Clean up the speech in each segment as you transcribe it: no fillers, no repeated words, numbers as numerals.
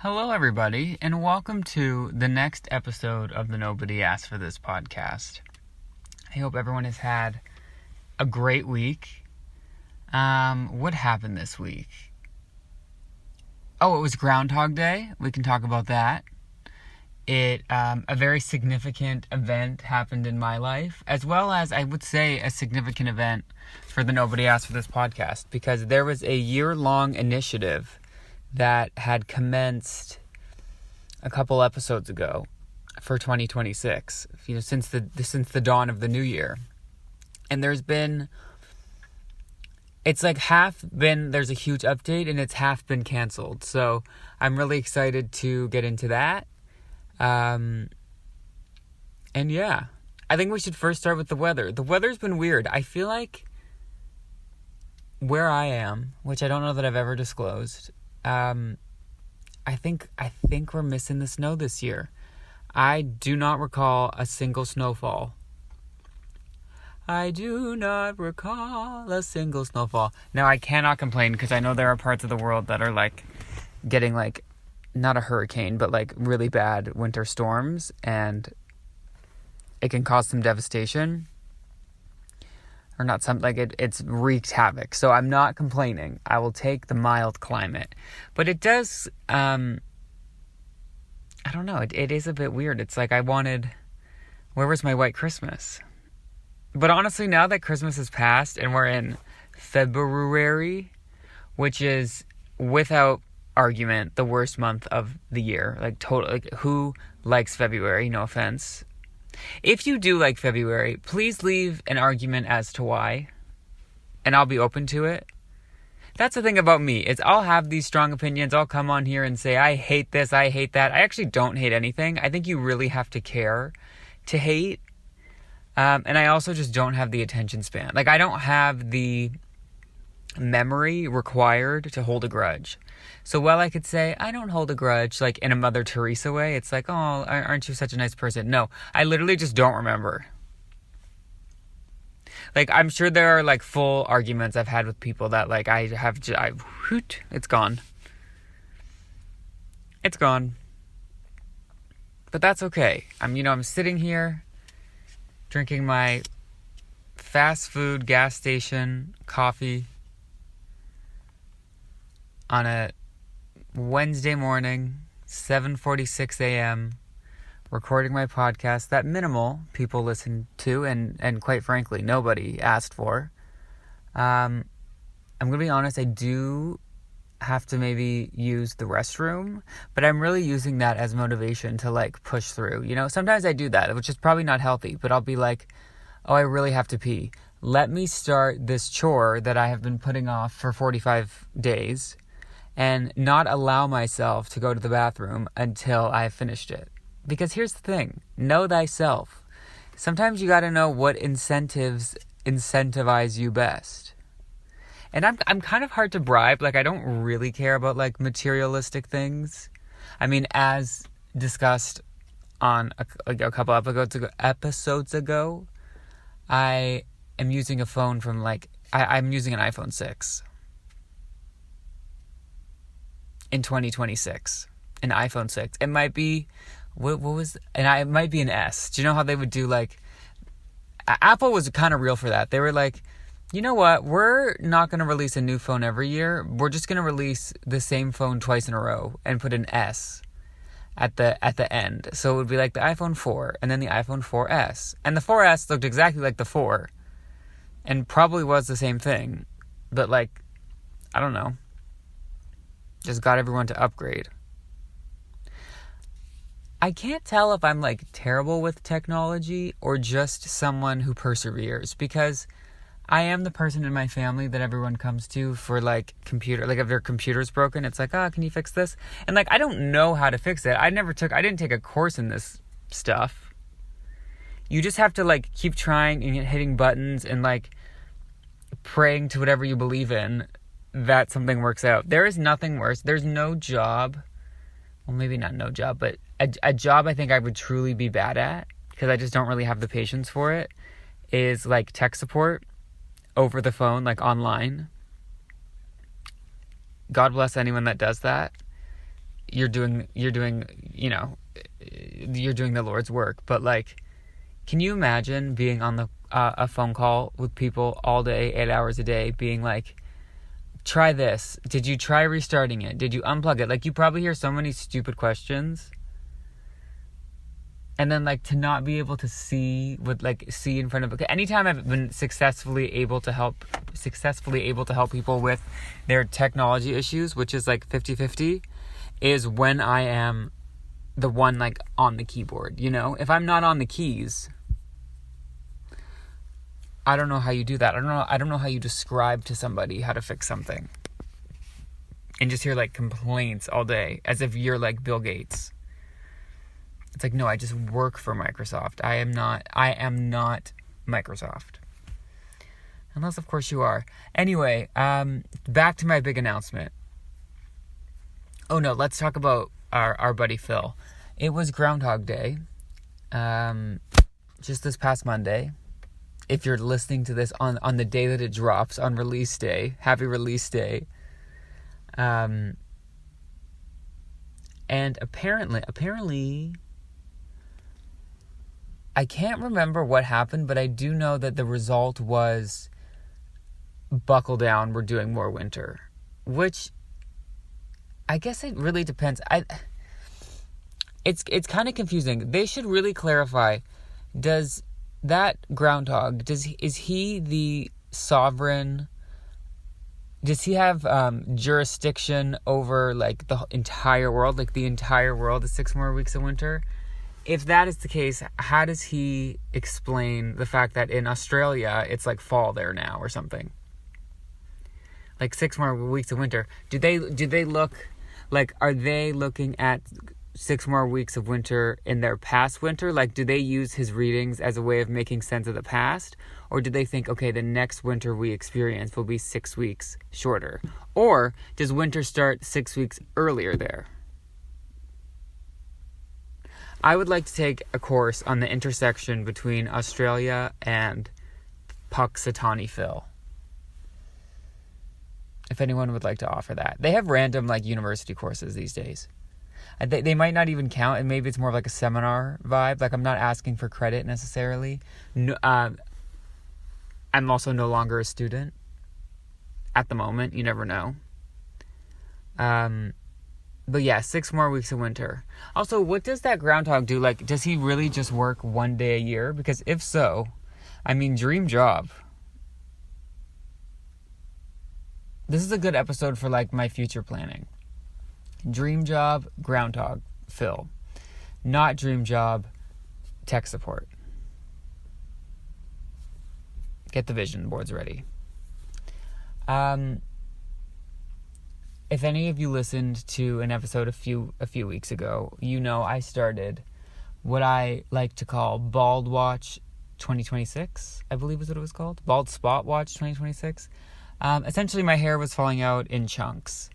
Hello, everybody, and welcome to the next episode of the Nobody Asked for This podcast. I hope everyone has had a great week. What happened this week? Oh, it was Groundhog Day. We can talk about that. A very significant event happened in my life, as well as, I would say, a significant event for the Nobody Asked for This podcast, because there was a year-long initiative that had commenced a couple episodes ago for 2026, since the dawn of the new year. And there's a huge update and it's half been canceled. So I'm really excited to get into that. And yeah, I think we should first start with the weather. The weather's been weird. I feel like where I am, which I don't know that I've ever disclosed, I think we're missing the snow this year. I do not recall a single snowfall. I do not recall a single snowfall. Now, I cannot complain because I know there are parts of the world that are getting not a hurricane, but really bad winter storms, and it can cause some devastation. Or not something, it's wreaked havoc. So I'm not complaining. I will take the mild climate. But it does, I don't know, it is a bit weird. It's where was my white Christmas? But honestly, now that Christmas has passed and we're in February, which is without argument the worst month of the year. Who likes February? No offense. If you do like February, please leave an argument as to why, and I'll be open to it. That's the thing about me, is I'll have these strong opinions. I'll come on here and say, I hate this, I hate that. I actually don't hate anything. I think you really have to care to hate. And I also just don't have the attention span. I don't have the memory required to hold a grudge. So while I could say, I don't hold a grudge, in a Mother Teresa way, it's oh, aren't you such a nice person? No, I literally just don't remember. I'm sure there are, full arguments I've had with people that, it's gone. It's gone. But that's okay. I'm sitting here, drinking my fast food gas station coffee on a Wednesday morning, 7:46 a.m., recording my podcast that minimal people listen to and quite frankly, nobody asked for. I'm going to be honest, I do have to maybe use the restroom, but I'm really using that as motivation to push through. Sometimes I do that, which is probably not healthy, but I'll be oh, I really have to pee. Let me start this chore that I have been putting off for 45 days and not allow myself to go to the bathroom until I have finished it. Because here's the thing, know thyself. Sometimes you gotta know what incentives incentivize you best. And I'm kind of hard to bribe. I don't really care about materialistic things. As discussed on a couple episodes ago, I am using a phone from I'm using an iPhone 6. In 2026, an iPhone 6. It might be, it might be an S. Do you know how they would do Apple was kind of real for that. They were you know what? We're not going to release a new phone every year. We're just going to release the same phone twice in a row and put an S at the end. So it would be the iPhone 4 and then the iPhone 4S. And the 4S looked exactly like the 4 and probably was the same thing. But I don't know. Just got everyone to upgrade. I can't tell if I'm terrible with technology or just someone who perseveres, because I am the person in my family that everyone comes to for computer, if their computer's broken, it's can you fix this? And I don't know how to fix it. I didn't take a course in this stuff. You just have to keep trying and hitting buttons and praying to whatever you believe in that something works out. There is nothing worse. There's no job, well, maybe not no job, but a job I think I would truly be bad at, because I just don't really have the patience for it, is tech support over the phone, online. God bless anyone that does that. you're doing the Lord's work. But like, can you imagine being on a phone call with people all day, 8 hours a day, being like, try this. Did you try restarting it? Did you unplug it? Like, you probably hear so many stupid questions. And then, like, to not be able to see in front of... Okay, anytime I've been successfully able to help people with their technology issues, which is, like, 50-50, is when I am the one, like, on the keyboard, you know? If I'm not on the keys, I don't know how you do that. I don't know how you describe to somebody how to fix something. And just hear, like, complaints all day, as if you're, like, Bill Gates. It's like, no, I just work for Microsoft. I am not Microsoft. Unless, of course, you are. Anyway, back to my big announcement. Oh, no, let's talk about our buddy Phil. It was Groundhog Day. Just this past Monday. If you're listening to this on the day that it drops, on release day. Happy release day. And apparently... I can't remember what happened, but I do know that the result was buckle down, we're doing more winter. Which, I guess it really depends. It's kind of confusing. They should really clarify, does that groundhog, is he the sovereign, does he have jurisdiction over, like, the entire world? Like, the entire world is 6 more weeks of winter? If that is the case, how does he explain the fact that in Australia it's like fall there now or something? Like 6 more weeks of winter. Do they look like, are they looking at 6 more weeks of winter in their past winter? Like, do they use his readings as a way of making sense of the past? Or do they think, okay, the next winter we experience will be 6 weeks shorter? Or does winter start 6 weeks earlier there? I would like to take a course on the intersection between Australia and Puxatawny Phil. If anyone would like to offer that. They have random, like, university courses these days. They might not even count, and maybe it's more of like a seminar vibe. Like, I'm not asking for credit necessarily. No, I'm also no longer a student. At the moment, you never know. But yeah, 6 more weeks of winter. Also, what does that groundhog do? Like, does he really just work 1 day a year? Because if so, I mean, dream job. This is a good episode for, like, my future planning. Dream job, groundhog, Phil. Not dream job, tech support. Get the vision boards ready. If any of you listened to an episode a few weeks ago, you know I started what I like to call Bald Watch 2026, I believe is what it was called. Bald Spot Watch 2026. Essentially, my hair was falling out in chunks.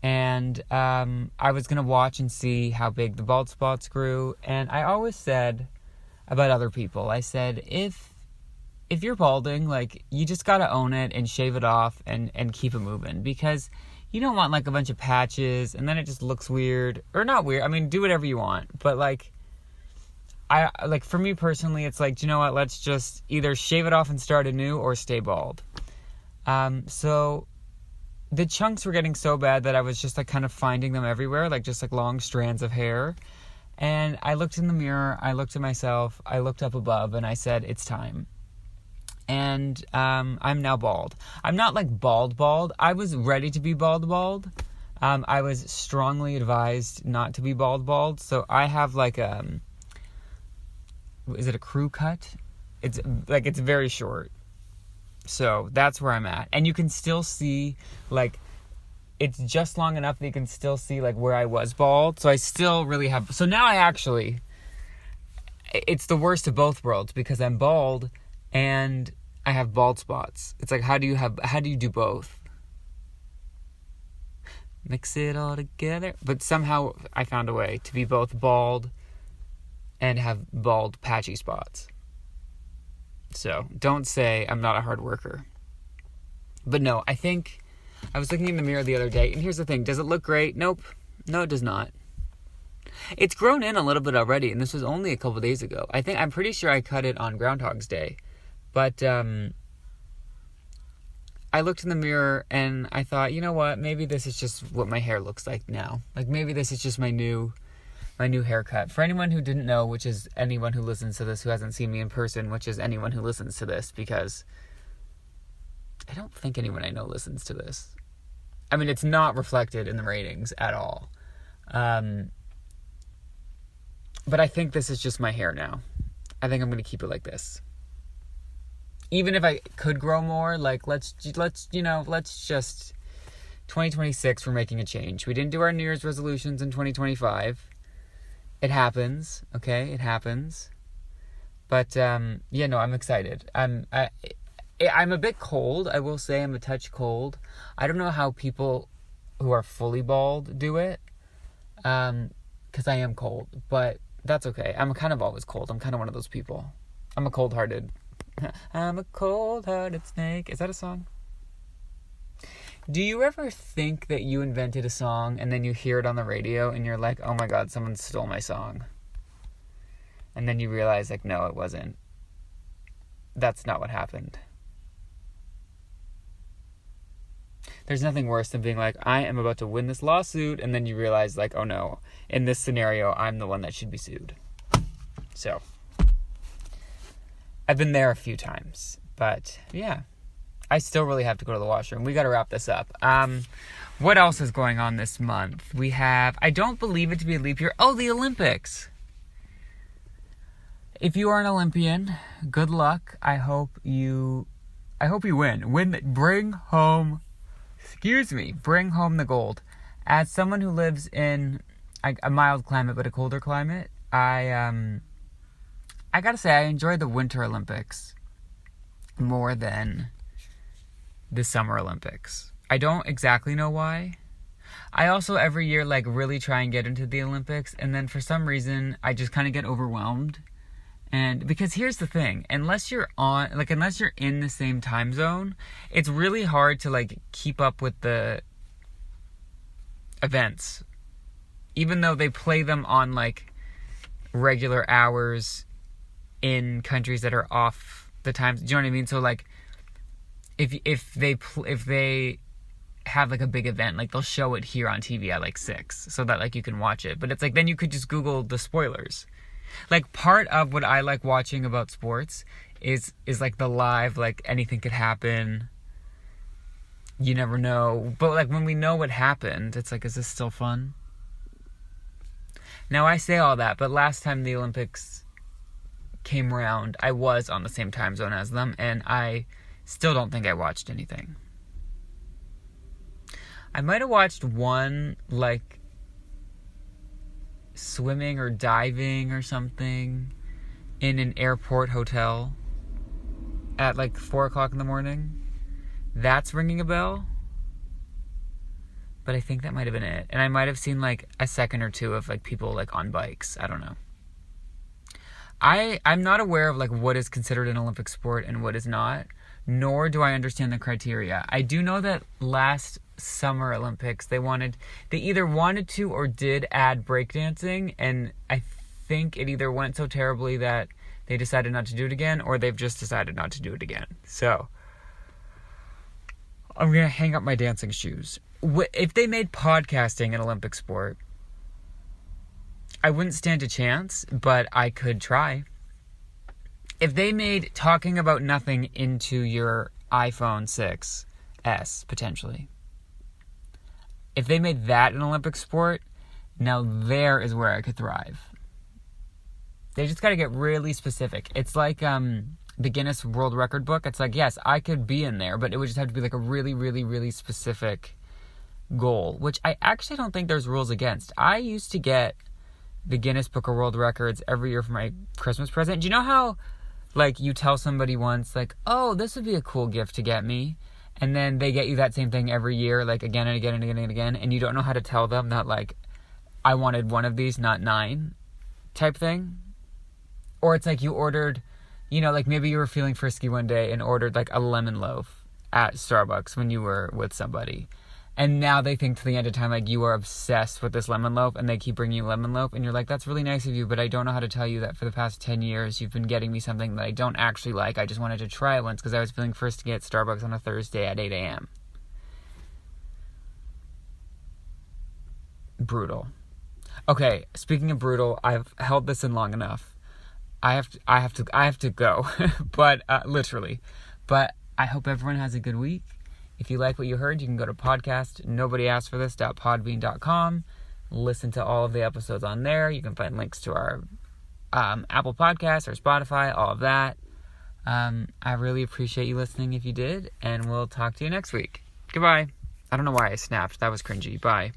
And I was going to watch and see how big the bald spots grew. And I always said about other people, I said, if you're balding, like, you just got to own it and shave it off and keep it moving. Because you don't want, like, a bunch of patches and then it just looks weird. Or not weird. I mean, do whatever you want. But, like, for me personally, it's like, do you know what? Let's just either shave it off and start anew or stay bald. So the chunks were getting so bad that I was just, like, kind of finding them everywhere, like, just, like, long strands of hair. And I looked in the mirror, I looked at myself, I looked up above, and I said, it's time. And I'm now bald. I'm not, like, bald. I was ready to be bald. I was strongly advised not to be bald. So I have, like, is it a crew cut? It's very short. So that's where I'm at. And you can still see, like, it's just long enough that you can still see, like, where I was bald. So I still really have... So now it's the worst of both worlds because I'm bald and I have bald spots. It's like, how do you do both? Mix it all together. But somehow I found a way to be both bald and have bald patchy spots. So don't say I'm not a hard worker. But no, I think I was looking in the mirror the other day, and here's the thing. Does it look great? Nope. No, it does not. It's grown in a little bit already, and this was only a couple days ago. I'm pretty sure I cut it on Groundhog's Day. But I looked in the mirror and I thought, you know what? Maybe this is just what my hair looks like now. Like, maybe this is just my new haircut. For anyone who didn't know, which is anyone who listens to this who hasn't seen me in person, which is anyone who listens to this, because I don't think anyone I know listens to this. I mean, it's not reflected in the ratings at all. But I think this is just my hair now. I think I'm going to keep it like this. Even if I could grow more, like, let's just 2026, we're making a change. We didn't do our New Year's resolutions in 2025. It happens, okay? It happens. But, I'm excited. I'm a bit cold. I will say I'm a touch cold. I don't know how people who are fully bald do it, because I am cold. But that's okay. I'm kind of always cold. I'm kind of one of those people. I'm a cold-hearted snake. Is that a song? Do you ever think that you invented a song and then you hear it on the radio and you're like, oh my God, someone stole my song? And then you realize, like, no, it wasn't. That's not what happened. There's nothing worse than being like, I am about to win this lawsuit, and then you realize, like, oh no, in this scenario, I'm the one that should be sued. So, I've been there a few times, but yeah, I still really have to go to the washroom. We got to wrap this up. What else is going on this month? We have, I don't believe it to be a leap year. Oh, the Olympics. If you are an Olympian, good luck. I hope you win. Bring home the gold. As someone who lives in a mild climate, but a colder climate, I gotta say, I enjoy the Winter Olympics more than the Summer Olympics. I don't exactly know why. I also, every year, like, really try and get into the Olympics, and then for some reason, I just kind of get overwhelmed. And because here's the thing, unless you're in the same time zone, it's really hard to, like, keep up with the events. Even though they play them on, like, regular hours in countries that are off the times. Do you know what I mean? So, like, if they have, like, a big event, like, they'll show it here on TV at, like, 6, so that, like, you can watch it. But it's like, then you could just Google the spoilers. Like, part of what I like watching about sports is like the live, like, anything could happen. You never know. But, like, when we know what happened, it's like, is this still fun? Now, I say all that, but last time the Olympics came around, I was on the same time zone as them, and I still don't think I watched anything. I might have watched one, like, swimming or diving or something in an airport hotel at, like, 4 o'clock in the morning. That's ringing a bell. But I think that might have been it. And I might have seen, like, a second or two of, like, people, like, on bikes. I don't know. I'm not aware of, like, what is considered an Olympic sport and what is not, nor do I understand the criteria. I do know that last Summer Olympics, they either wanted to or did add breakdancing, and I think it either went so terribly that they decided not to do it again, or they've just decided not to do it again. So, I'm going to hang up my dancing shoes. If they made podcasting an Olympic sport, I wouldn't stand a chance, but I could try. If they made talking about nothing into your iPhone 6s, potentially. If they made that an Olympic sport, now there is where I could thrive. They just got to get really specific. It's like the Guinness World Record book. It's like, yes, I could be in there, but it would just have to be like a really, really, really specific goal, which I actually don't think there's rules against. I used to get the Guinness Book of World Records every year for my Christmas present. Do you know how, like, you tell somebody once, like, oh, this would be a cool gift to get me, and then they get you that same thing every year, like, again and again and again and again, and you don't know how to tell them that, like, I wanted one of these, not 9, type thing? Or it's like you ordered, you know, like, maybe you were feeling frisky one day and ordered, like, a lemon loaf at Starbucks when you were with somebody. And now they think to the end of time, like, you are obsessed with this lemon loaf, and they keep bringing you lemon loaf, and you're like, that's really nice of you, but I don't know how to tell you that for the past 10 years you've been getting me something that I don't actually like. I just wanted to try it once because I was feeling first to get Starbucks on a Thursday at 8 a.m. Brutal. Okay, speaking of brutal, I've held this in long enough. I have to go, but literally. But I hope everyone has a good week. If you like what you heard, you can go to podcastnobodyaskforthis.podbean.com. Listen to all of the episodes on there. You can find links to our Apple Podcasts or Spotify, all of that. I really appreciate you listening if you did, and we'll talk to you next week. Goodbye. I don't know why I snapped. That was cringy. Bye.